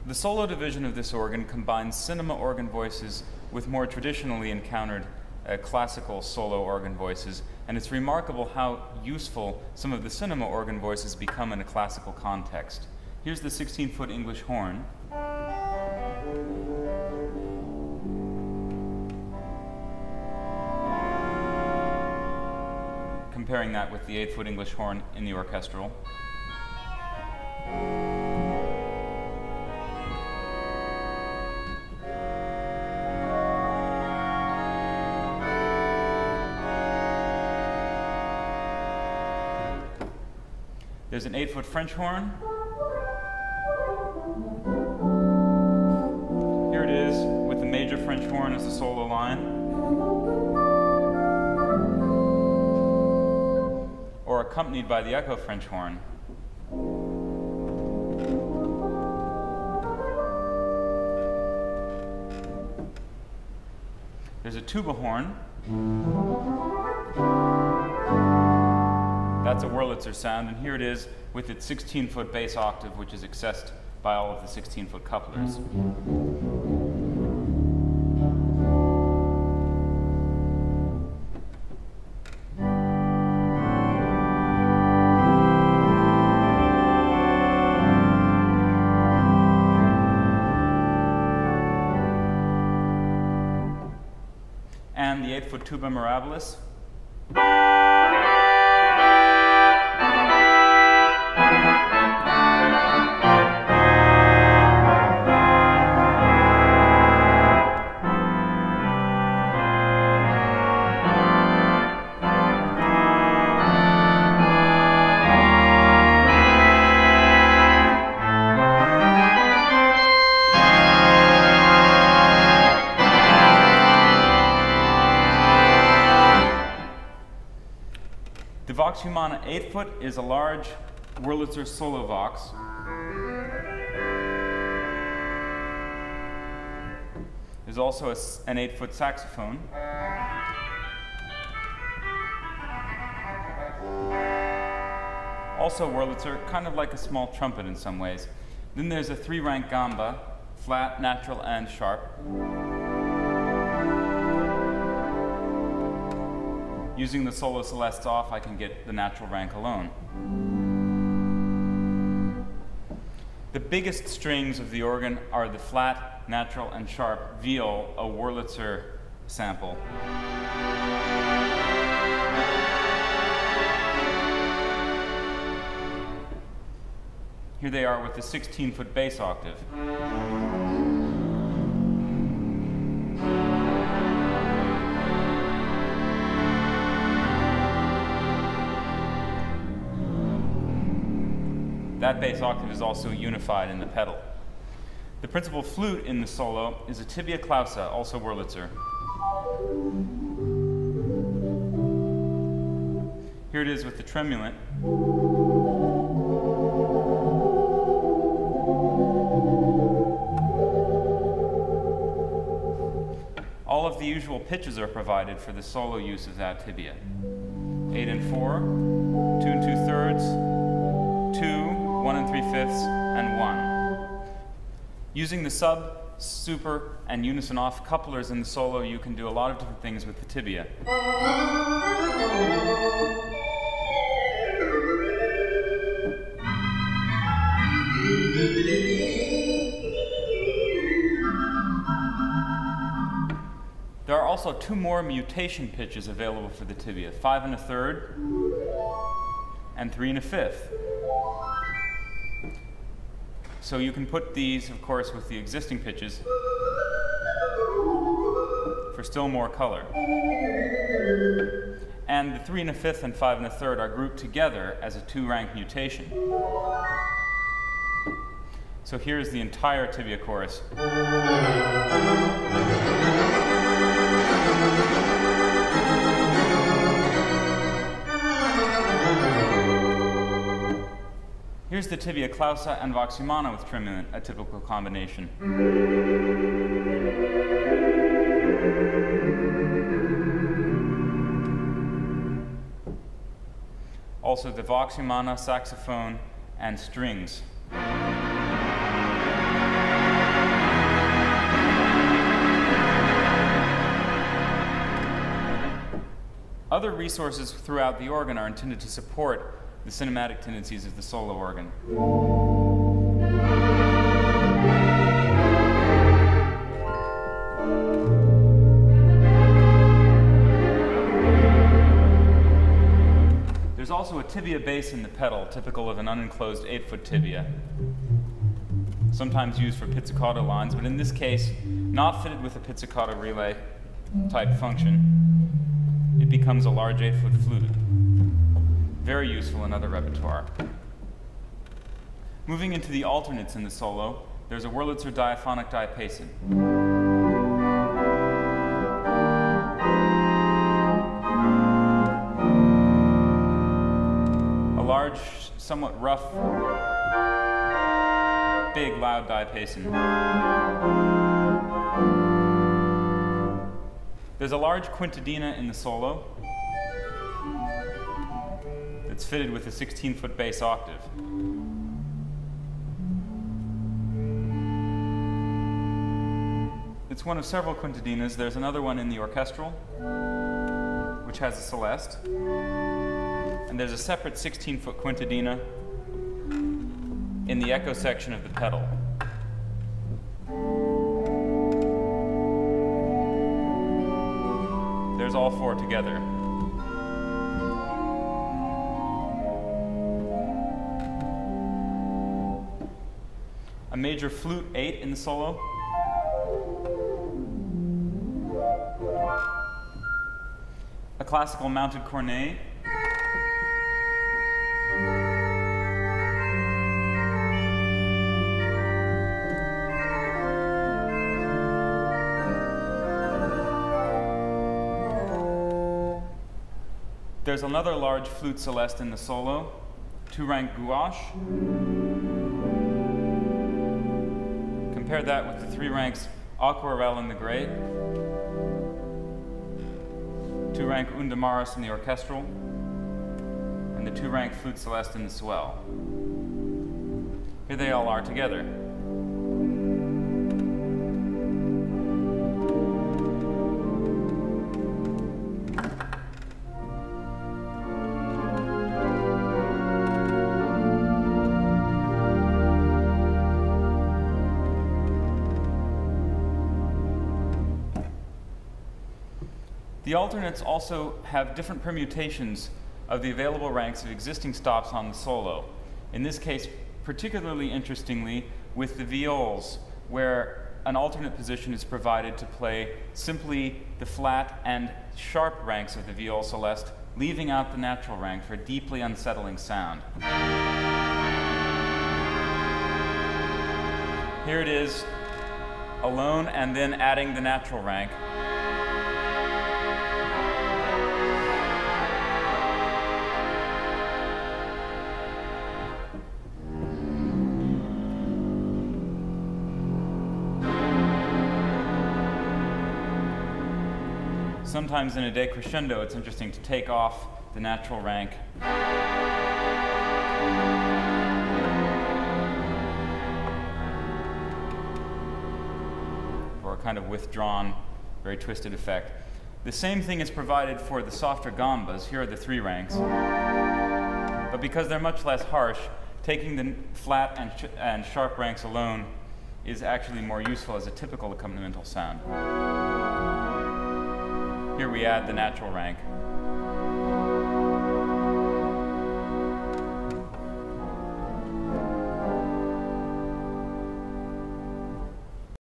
The solo division of this organ combines cinema organ voices with more traditionally encountered classical solo organ voices, and it's remarkable how useful some of the cinema organ voices become in a classical context. Here's the 16-foot English horn. Comparing that with the 8-foot English horn in the orchestral. There's an 8-foot French horn. Here it is with the major French horn as the solo line. Or accompanied by the echo French horn. There's a tuba horn. That's a Wurlitzer sound, and here it is with its 16-foot bass octave, which is accessed by all of the 16-foot couplers. And the 8-foot tuba mirabilis. The Vox Humana 8-foot is a large Wurlitzer solo Vox. There's also an 8-foot saxophone. Also Wurlitzer, kind of like a small trumpet in some ways. Then there's a 3-rank gamba, flat, natural, and sharp. Using the solo Celestes off, I can get the natural rank alone. The biggest strings of the organ are the flat, natural, and sharp viol, a Wurlitzer sample. Here they are with the 16-foot bass octave. That bass octave is also unified in the pedal. The principal flute in the solo is a tibia clausa, also Wurlitzer. Here it is with the tremulant. All of the usual pitches are provided for the solo use of that tibia. 8 and 4, 2 and 2/3, 2, 1 and 3/5, and 1. Using the sub, super, and unison off couplers in the solo, you can do a lot of different things with the tibia. There are also 2 more mutation pitches available for the tibia, 5 1/3 and 3 1/5. So you can put these, of course, with the existing pitches for still more color. And the 3 1/5 and 5 1/3 are grouped together as a 2-rank mutation. So here's the entire tibia chorus. Here's the tibia clausa and Vox Humana with tremulant, a typical combination. Also the Vox Humana, saxophone, and strings. Other resources throughout the organ are intended to support the cinematic tendencies of the solo organ. There's also a tibia base in the pedal, typical of an unenclosed 8-foot tibia, sometimes used for pizzicato lines, but in this case, not fitted with a pizzicato relay type function. It becomes a large 8-foot flute. Very useful in other repertoire. Moving into the alternates in the solo, there's a Wurlitzer diaphonic diapason. A large, somewhat rough, big, loud diapason. There's a large quintadena in the solo that's fitted with a 16-foot bass octave. It's one of several quintadenas. There's another one in the orchestral, which has a Celeste. And there's a separate 16-foot quintadena in the echo section of the pedal. There's all four together. A major flute 8 in the solo. A classical mounted cornet. There's another large flute celeste in the solo, 2-rank Gouache. Compare that with the 3 ranks Aquarelle in the Great, 2-rank Undamaris in the orchestral, and the 2-rank flute celeste in the swell. Here they all are together. The alternates also have different permutations of the available ranks of existing stops on the solo. In this case, particularly interestingly, with the viols, where an alternate position is provided to play simply the flat and sharp ranks of the viol celeste, leaving out the natural rank for a deeply unsettling sound. Here it is, alone and then adding the natural rank. Sometimes in a decrescendo, it's interesting to take off the natural rank for a kind of withdrawn, very twisted effect. The same thing is provided for the softer gambas. Here are the 3 ranks. But because they're much less harsh, taking the flat and sharp ranks alone is actually more useful as a typical accompanimental sound. Here we add the natural rank.